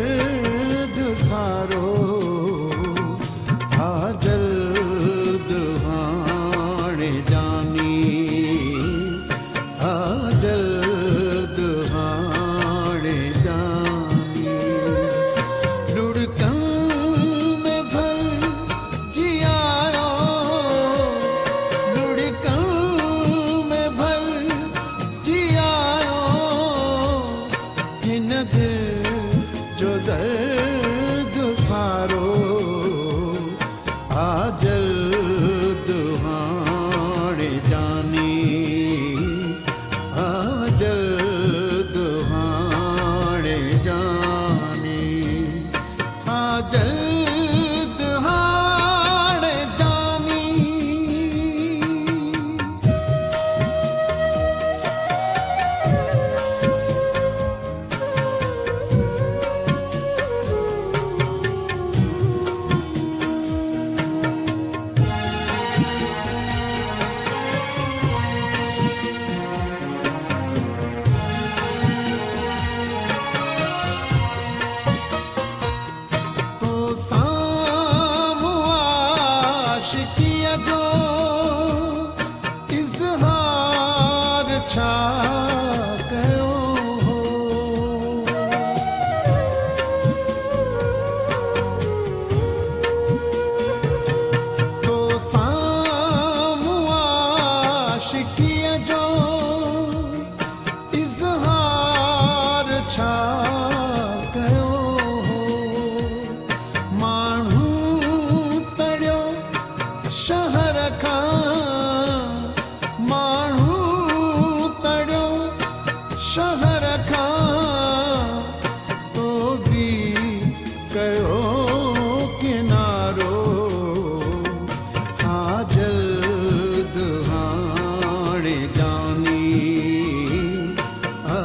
दर्द सारो आ जल्द हाणे जानी आ जल्द हाणे जानी लुढ़कन में भर जियायो लुढ़कन में भर जियायो हिन दिल जो दर्द सारो आ जल्द हाणे जानी आ जल्द हाणे जानी आ जल्द हाणे जानी तो सामू आशिकीअ जो इज़हार छा कयो हो तो सामू आशिकीअ जो इज़हार छा कयो हो माण्हू तड़ियो शहर खां माण्हू तड़ियो शहर खां तो भी कयो किनारो आ जल्द हाणे जानी आ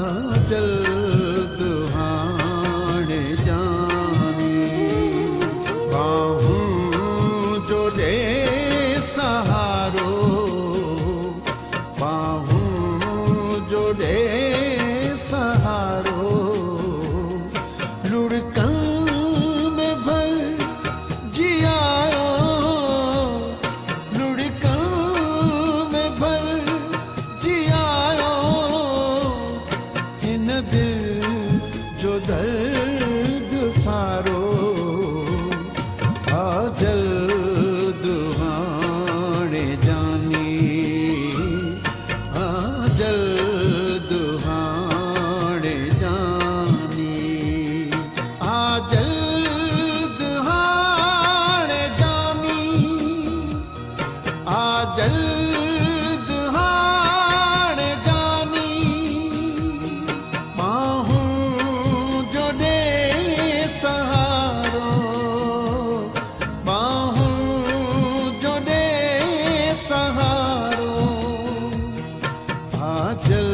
जल्द हाणे जानी बाहूं जो दे सहारो बाहूं जो दे सहारो लुढ़कन में भर जियायो लुढ़कन में भर जियायो हिन दिल जो दर्द सारो आ जल्द हाणे जानी आ जल्द हाणे जानी आ जल्द हाणे जानी आ जल्द हाणे जानी बाहूं जो दे सहारो बाहूं जो दे सहारो आ जल्द